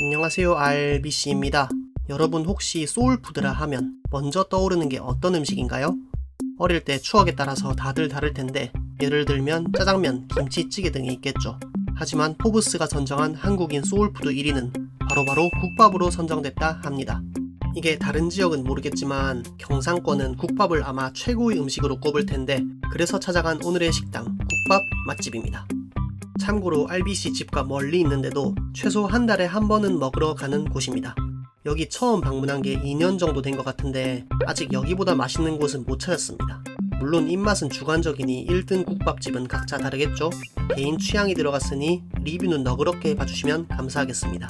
안녕하세요, RBC입니다. 여러분 혹시 소울푸드라 하면 먼저 떠오르는 게 어떤 음식인가요? 어릴 때 추억에 따라서 다들 다를 텐데 예를 들면 짜장면, 김치찌개 등이 있겠죠. 하지만 포브스가 선정한 한국인 소울푸드 1위는 바로 국밥으로 선정됐다 합니다. 이게 다른 지역은 모르겠지만 경상권은 국밥을 아마 최고의 음식으로 꼽을 텐데 그래서 찾아간 오늘의 식당, 국밥 맛집입니다. 참고로 RBC 집과 멀리 있는데도 최소 한 달에 한 번은 먹으러 가는 곳입니다. 여기 처음 방문한 게 2년 정도 된 것 같은데 아직 여기보다 맛있는 곳은 못 찾았습니다. 물론 입맛은 주관적이니 1등 국밥집은 각자 다르겠죠? 개인 취향이 들어갔으니 리뷰는 너그럽게 봐주시면 감사하겠습니다.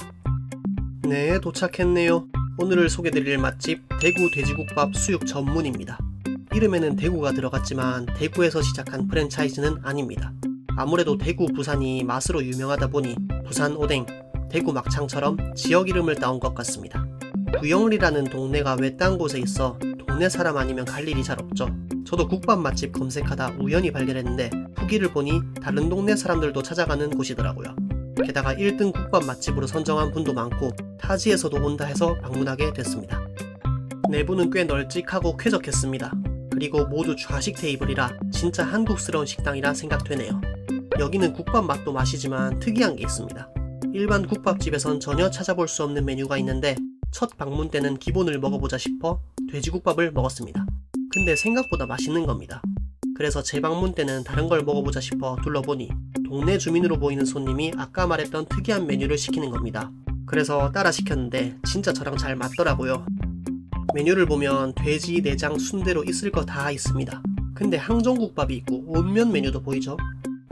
네, 도착했네요. 오늘 소개드릴 맛집 대구 돼지국밥 수육 전문입니다. 이름에는 대구가 들어갔지만 대구에서 시작한 프랜차이즈는 아닙니다. 아무래도 대구, 부산이 맛으로 유명하다 보니 부산 오뎅, 대구 막창처럼 지역 이름을 따온 것 같습니다. 구영리라는 동네가 외딴 곳에 있어 동네 사람 아니면 갈 일이 잘 없죠. 저도 국밥 맛집 검색하다 우연히 발견했는데 후기를 보니 다른 동네 사람들도 찾아가는 곳이더라고요. 게다가 1등 국밥 맛집으로 선정한 분도 많고 타지에서도 온다 해서 방문하게 됐습니다. 내부는 꽤 널찍하고 쾌적했습니다. 그리고 모두 좌식 테이블이라 진짜 한국스러운 식당이라 생각되네요. 여기는 국밥 맛도 맛이지만 특이한 게 있습니다. 일반 국밥집에선 전혀 찾아볼 수 없는 메뉴가 있는데 첫 방문 때는 기본을 먹어보자 싶어 돼지국밥을 먹었습니다. 근데 생각보다 맛있는 겁니다. 그래서 재방문 때는 다른 걸 먹어보자 싶어 둘러보니 동네 주민으로 보이는 손님이 아까 말했던 특이한 메뉴를 시키는 겁니다. 그래서 따라 시켰는데 진짜 저랑 잘 맞더라고요. 메뉴를 보면 돼지, 내장, 순대로 있을 거 다 있습니다. 근데 항정국밥이 있고 온면 메뉴도 보이죠?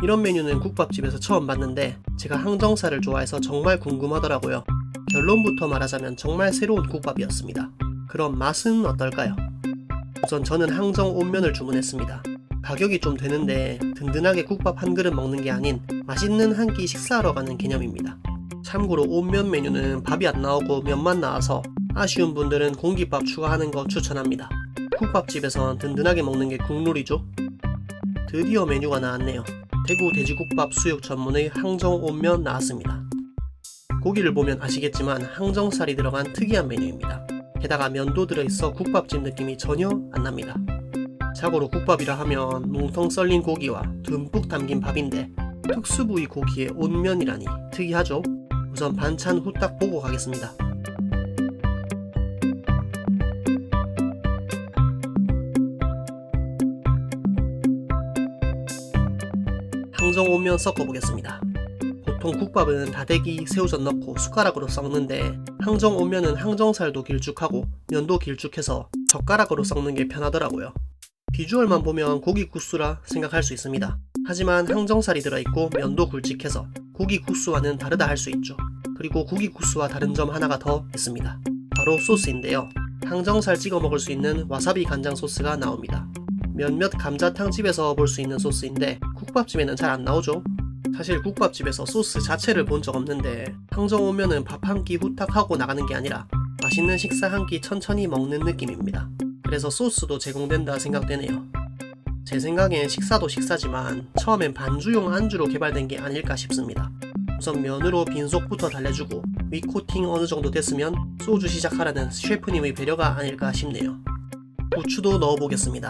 이런 메뉴는 국밥집에서 처음 봤는데 제가 항정살을 좋아해서 정말 궁금하더라고요. 결론부터 말하자면 정말 새로운 국밥이었습니다. 그럼 맛은 어떨까요? 우선 저는 항정 온면을 주문했습니다. 가격이 좀 되는데 든든하게 국밥 한 그릇 먹는 게 아닌 맛있는 한 끼 식사하러 가는 개념입니다. 참고로 온면 메뉴는 밥이 안 나오고 면만 나와서 아쉬운 분들은 공깃밥 추가하는 거 추천합니다. 국밥집에선 든든하게 먹는 게 국룰이죠. 드디어 메뉴가 나왔네요. 대구 돼지국밥 수육 전문의 항정 온면 나왔습니다. 고기를 보면 아시겠지만 항정살이 들어간 특이한 메뉴입니다. 게다가 면도 들어있어 국밥집 느낌이 전혀 안 납니다. 자고로 국밥이라 하면 뭉텅 썰린 고기와 듬뿍 담긴 밥인데 특수 부위 고기에 온면이라니 특이하죠? 우선 반찬 후딱 보고 가겠습니다. 항정 온면 섞어보겠습니다. 보통 국밥은 다대기, 새우젓 넣고 숟가락으로 섞는데 항정 온면은 항정살도 길쭉하고 면도 길쭉해서 젓가락으로 섞는 게 편하더라고요. 비주얼만 보면 고기국수라 생각할 수 있습니다. 하지만 항정살이 들어있고 면도 굵직해서 고기국수와는 다르다 할 수 있죠. 그리고 고기국수와 다른 점 하나가 더 있습니다. 바로 소스인데요. 항정살 찍어 먹을 수 있는 와사비 간장 소스가 나옵니다. 몇몇 감자탕집에서 볼 수 있는 소스인데 국밥집에는 잘 안 나오죠. 사실 국밥집에서 소스 자체를 본 적 없는데 항정 오면은 밥 한 끼 후딱 하고 나가는 게 아니라 맛있는 식사 한 끼 천천히 먹는 느낌입니다. 그래서 소스도 제공된다 생각되네요. 제 생각엔 식사도 식사지만 처음엔 반주용 안주로 개발된 게 아닐까 싶습니다. 우선 면으로 빈속부터 달래주고 위 코팅 어느 정도 됐으면 소주 시작하라는 셰프님의 배려가 아닐까 싶네요. 부추도 넣어보겠습니다.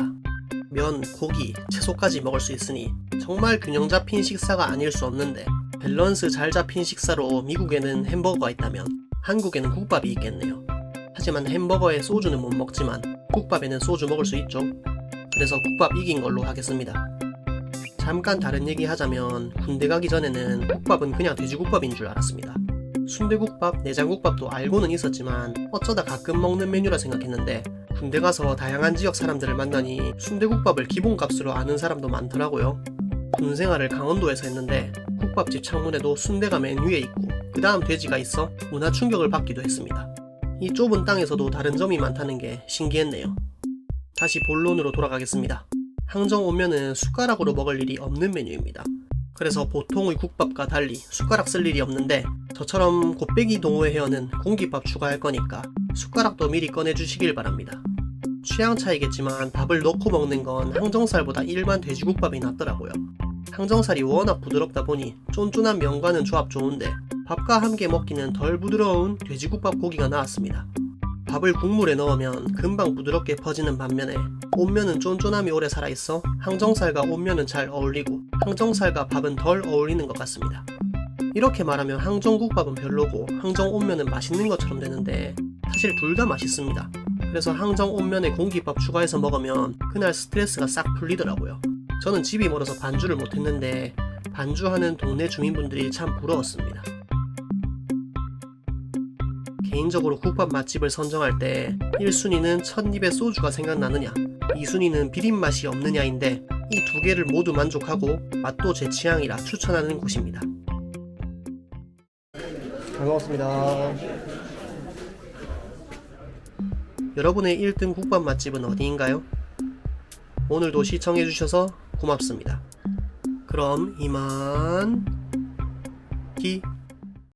면, 고기, 채소까지 먹을 수 있으니 정말 균형 잡힌 식사가 아닐 수 없는데 밸런스 잘 잡힌 식사로 미국에는 햄버거가 있다면 한국에는 국밥이 있겠네요. 하지만 햄버거에 소주는 못 먹지만 국밥에는 소주 먹을 수 있죠. 그래서 국밥 이긴 걸로 하겠습니다. 잠깐 다른 얘기 하자면 군대 가기 전에는 국밥은 그냥 돼지국밥인 줄 알았습니다. 순대국밥, 내장국밥도 알고는 있었지만 어쩌다 가끔 먹는 메뉴라 생각했는데 군대 가서 다양한 지역 사람들을 만나니 순대국밥을 기본값으로 아는 사람도 많더라고요. 군 생활을 강원도에서 했는데 국밥집 창문에도 순대가 맨 위에 있고 그 다음 돼지가 있어 문화 충격을 받기도 했습니다. 이 좁은 땅에서도 다른 점이 많다는 게 신기했네요. 다시 본론으로 돌아가겠습니다. 항정 오면은 숟가락으로 먹을 일이 없는 메뉴입니다. 그래서 보통의 국밥과 달리 숟가락 쓸 일이 없는데 저처럼 곱빼기 동호회 회원은 공깃밥 추가할 거니까 숟가락도 미리 꺼내주시길 바랍니다. 취향 차이겠지만 밥을 넣고 먹는 건 항정살보다 일반 돼지국밥이 낫더라고요. 항정살이 워낙 부드럽다 보니 쫀쫀한 면과는 조합 좋은데 밥과 함께 먹기는 덜 부드러운 돼지국밥 고기가 나왔습니다. 밥을 국물에 넣으면 금방 부드럽게 퍼지는 반면에 온면은 쫀쫀함이 오래 살아있어 항정살과 온면은 잘 어울리고 항정살과 밥은 덜 어울리는 것 같습니다. 이렇게 말하면 항정국밥은 별로고 항정온면은 맛있는 것처럼 되는데 사실 둘 다 맛있습니다. 그래서 항정온면에 공깃밥 추가해서 먹으면 그날 스트레스가 싹 풀리더라고요. 저는 집이 멀어서 반주를 못했는데 반주하는 동네 주민분들이 참 부러웠습니다. 개인적으로 국밥 맛집을 선정할 때 1순위는 첫 입에 소주가 생각나느냐, 2순위는 비린맛이 없느냐인데 이 두 개를 모두 만족하고 맛도 제 취향이라 추천하는 곳입니다. 잘 먹었습니다. 여러분의 1등 국밥 맛집은 어디인가요? 오늘도 시청해주셔서 고맙습니다. 그럼 이만 기